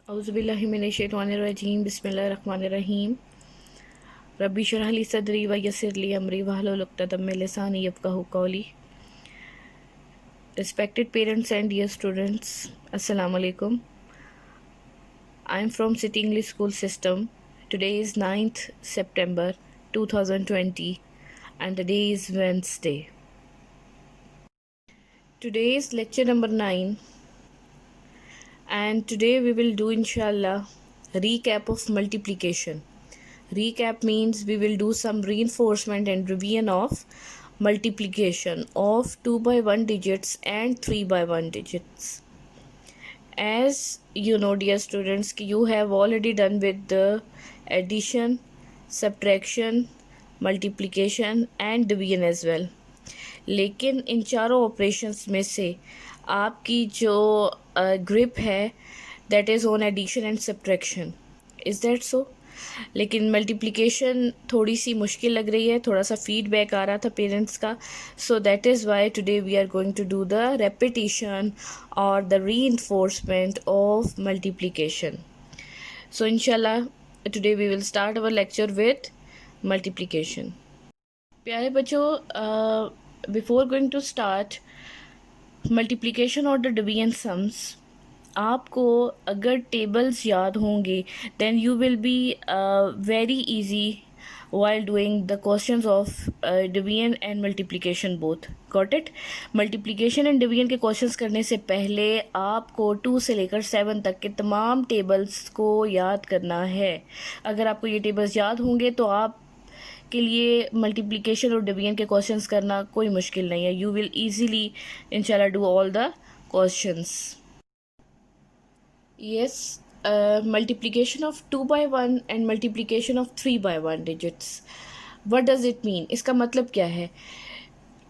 औज़ुबिल्लाहिमिनश्शैतानिर्रजीम बिस्मिल्लाहिर्रहमानिर्रहीम रब्बी इश्रह ली सदरी व यस्सिर ली अमरी वहलुल उक़्दतम मिन लिसानी यफ़क़हू क़ौली। Respected parents and dear students, Assalamu alaikum. I am from City English School System. Today is 9th September 2020 and the day is Wednesday. Today is lecture number 9 and today we will do inshallah recap of multiplication. Recap means we will do some reinforcement and revision of multiplication of 2 by 1 digits and 3 by 1 digits. As you know, dear students, you have already done with the addition, subtraction, multiplication and division as well. लेकिन इन चारों operations में से आपकी जो grip है that is on addition and subtraction. Is that so? लेकिन multiplication थोड़ी सी मुश्किल लग रही है, थोड़ा सा फीडबैक आ रहा था पेरेंट्स का. So that is why today we are going to do the repetition और the reinforcement of multiplication. So इंशाल्लाह today we will start our lecture with multiplication. प्यारे बच्चों, before going to start multiplication और the division sums, आपको अगर tables याद होंगे then you will be very easy while doing the questions of division and multiplication both. Got it? Multiplication and division के questions करने से पहले आपको 2 से लेकर 7 तक के तमाम टेबल्स को याद करना है. अगर आपको ये टेबल्स याद होंगे तो आप के लिए मल्टीप्लिकेशन और डिवीजन के क्वेश्चंस करना कोई मुश्किल नहीं है. यू विल ईजीली इंशाल्लाह do all the questions. Yes, multiplication of 2 by 1 and multiplication of 3 by 1 digits. What does it mean? इसका मतलब क्या है?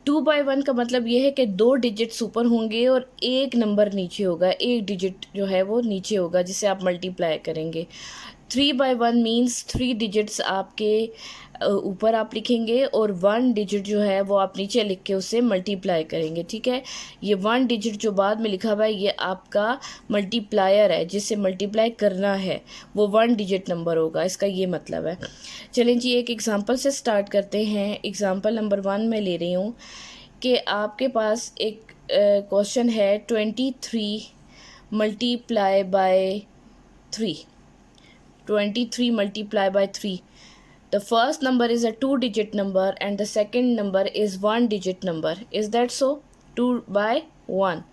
2 by 1 का मतलब ये है कि 2 डिजिट्स ऊपर होंगे और एक नंबर नीचे होगा, एक डिजिट जो है वो नीचे होगा जिसे आप मल्टीप्लाई करेंगे. 3 by 1 मीन्स 3 डिजिट्स आपके ऊपर आप लिखेंगे और 1 डिजिट जो है वो आप नीचे लिख के उसे मल्टीप्लाई करेंगे. ठीक है, ये 1 डिजिट जो बाद में लिखा हुआ है ये आपका मल्टीप्लायर है, जिससे मल्टीप्लाई करना है वो 1 डिजिट नंबर होगा. इसका ये मतलब है. चलें जी, एक एग्ज़ाम्पल से स्टार्ट करते हैं. एग्ज़ाम्पल नंबर 1 मैं ले रही हूँ कि आपके पास एक क्वेश्चन है 23 multiply by 3. 23 multiply by 3. The first number is a 2-digit number and the second number is 1-digit number. Is that so? 2 by 1.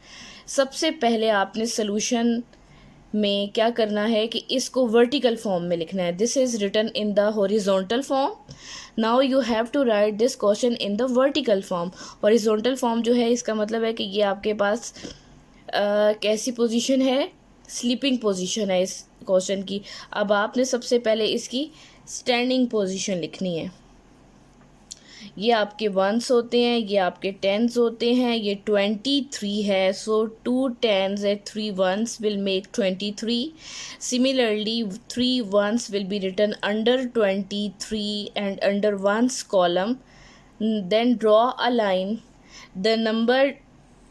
सबसे पहले आपने सॉल्यूशन में क्या करना है कि इसको वर्टिकल फॉर्म में लिखना है. This is written in the horizontal form. Now you have to write this question in the vertical form. Horizontal form जो है इसका मतलब है कि ये आपके पास कैसी पोजीशन है? स्लीपिंग पोजीशन है इस क्वेश्चन की. अब आपने सबसे पहले इसकी स्टैंडिंग पोजीशन लिखनी है. ये आपके 1s होते हैं, ये आपके 10s होते हैं, ये 23 है. सो 2 10s and 3 1s will make 23. Similarly 3 1s will be written under 23 and under 1's column. Then draw a line. The number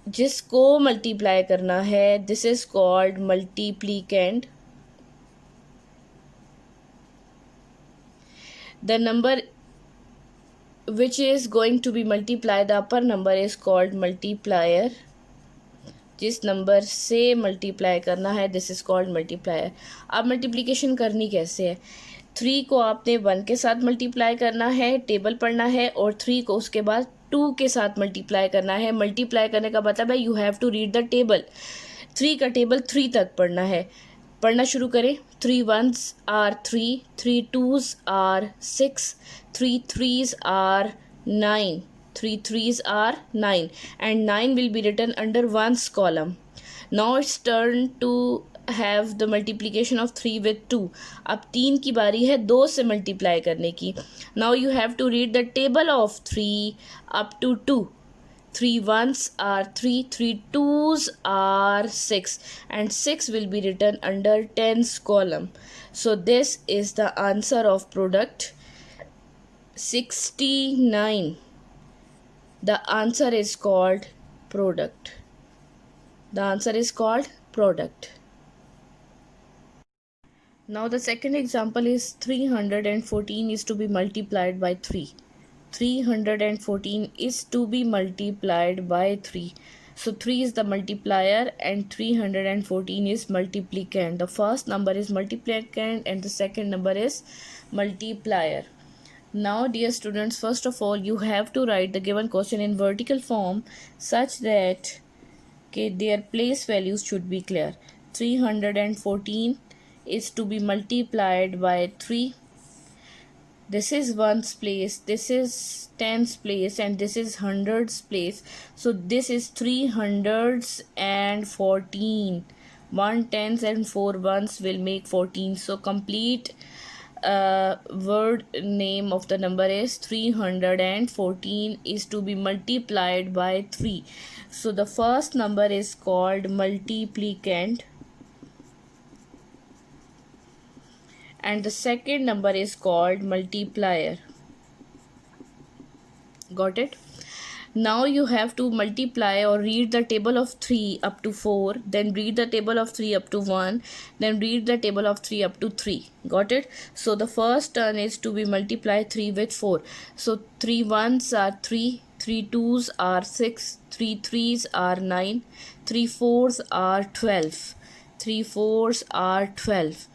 जिसको मल्टीप्लाई करना है this is called multiplicand. The number which is going to be multiply the upper number is called multiplier. जिस नंबर से multiply करना है this is called multiplier. अब multiplication करनी कैसे है? 3 को आपने 1 के साथ मल्टीप्लाई करना है, टेबल पढ़ना है, और 3 को उसके बाद 2 के साथ मल्टीप्लाई करना है. मल्टीप्लाई करने का मतलब है you have to read the table. 3 का टेबल 3 तक पढ़ना है. पढ़ना शुरू करें. 3 1s are 3, 3 2s are 6, 3 3s are 9, 3 3s are 9 and 9 will be written under 1's column. Now it's turn to have the multiplication of 3 with 2. अब 3 की बारी है 2 से मल्टीप्लाई करने की. Now you have to read the table of 3 up to 2. 3 1s are 3, 3 2s are 6 and 6 will be written under 10's column. So this is the answer of product 69. The answer is called product. The answer is called product. Now the second example is 314 is to be multiplied by 3. 314 is to be multiplied by 3. So 3 is the multiplier and 314 is multiplicand. The first number is multiplicand and the second number is multiplier. Now dear students, first of all you have to write the given question in vertical form such that their place values should be clear. 314 is to be multiplied by 3. This is ones place, this is tens place, and this is hundreds place. So this is 314. 1 tens and 4 ones will make 14. So complete word name of the number is 314 is to be multiplied by 3. So the first number is called multiplicand and the second number is called multiplier. Got it? Now you have to multiply or read the table of 3 up to 4, then read the table of 3 up to 1, then read the table of 3 up to 3. Got it? So the first turn is to be multiply 3 with 4. So 3 ones are 3, 3 twos are 6, 3 threes are 9, 3 fours are 12, 3 fours are 12.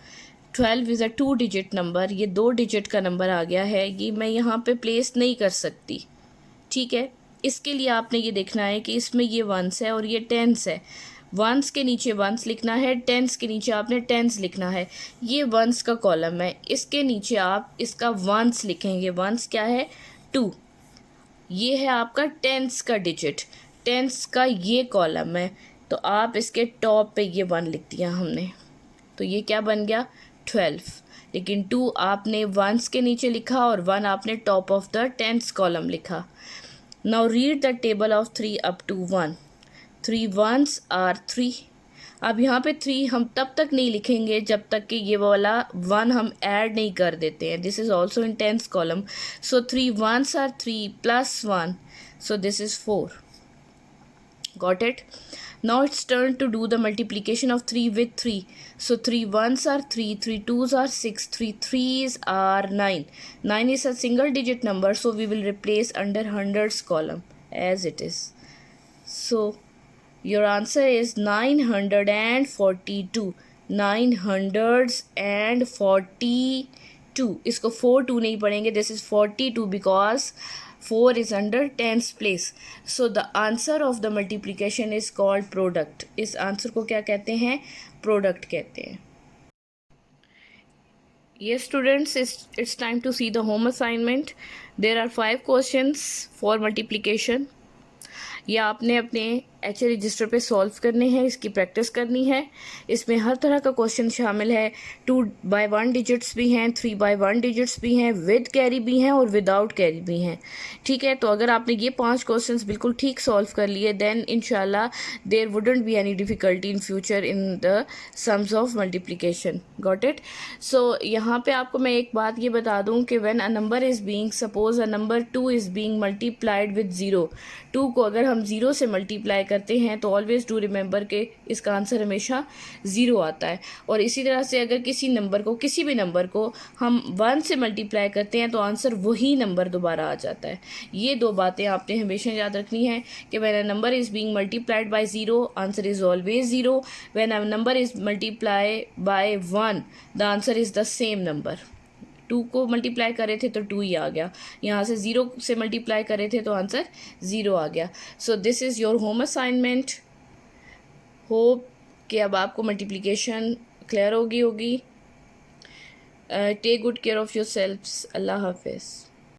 12 is a 2 digit number. ये 2 digit का number आ गया है. ये मैं यहाँ पे place नहीं कर सकती. ठीक है, इसके लिए आपने ये देखना है कि इसमें ये वंस है और ये टेंस है. वंस के नीचे वंस लिखना है, टेंस के नीचे आपने टेंस लिखना है. ये वंस का कॉलम है, इसके नीचे आप इसका वंस लिखेंगे. वंस क्या है? 2. ये है आपका टेंस का डिजिट, टेंस का ये कॉलम है. तो आप इसके टॉप पे ये 1 लिख दिया हमने. तो ये क्या बन गया? 12. लेकिन 2 आपने वंस के नीचे लिखा और 1 आपने top of the tens column लिखा. Now read the table of 3 up to 1. 3 ones are 3. अब यहाँ पे 3 हम तब तक नहीं लिखेंगे जब तक कि ये वाला 1 हम ऐड नहीं कर देते हैं. This is also in tens column. So 3 ones are 3 plus 1. So this is 4. Got it? Now it's turn to do the multiplication of 3 with 3. So 3 ones are 3, 3 twos are 6, 3 threes are 9. 9 is a single digit number, so we will replace under hundreds column as it is. So your answer is 942. 942. इसको 42 नहीं पढ़ेंगे. This is 42 because 4 is under tens place. So the answer of the multiplication is called product. इस answer को क्या कहते हैं? Product कहते हैं. Yes students, it's time to see the home assignment. There are 5 questions for multiplication. ये आपने अपने HL रजिस्टर पे सॉल्व करने हैं, इसकी प्रैक्टिस करनी है. इसमें हर तरह का क्वेश्चन शामिल है. 2/1 डिजिट्स भी हैं, 3/1 डिजिट्स भी हैं, विद कैरी भी हैं और विदाउट कैरी भी हैं. ठीक है, तो अगर आपने ये 5 क्वेश्चंस बिल्कुल ठीक सॉल्व कर लिए देन इंशाल्लाह there wouldn't be any difficulty in future in the sums of multiplication. Got it? So यहाँ पे आपको मैं एक बात ये बता दूँ कि when a number is being, suppose a number 2 is being multiplied with 0. 2 को अगर हम 0 से मल्टीप्लाई करते हैं तो ऑलवेज डू रिमेंबर के इसका आंसर हमेशा 0 आता है. और इसी तरह से अगर किसी नंबर को, किसी भी नंबर को हम 1 से मल्टीप्लाई करते हैं तो आंसर वही नंबर दोबारा आ जाता है. ये 2 बातें आपने हमेशा याद रखनी है कि when a number is being multiplied by 0 answer is always 0. When a number is multiply by 1 the answer is the same number. 2 को मल्टीप्लाई करे थे तो 2 ही आ गया. यहाँ से 0 से मल्टीप्लाई करे थे तो आंसर 0 आ गया. So this is your home assignment. Hope कि अब आपको मल्टीप्लिकेशन क्लियर होगी. Take good care of your selfs. अल्लाह हाफिज़.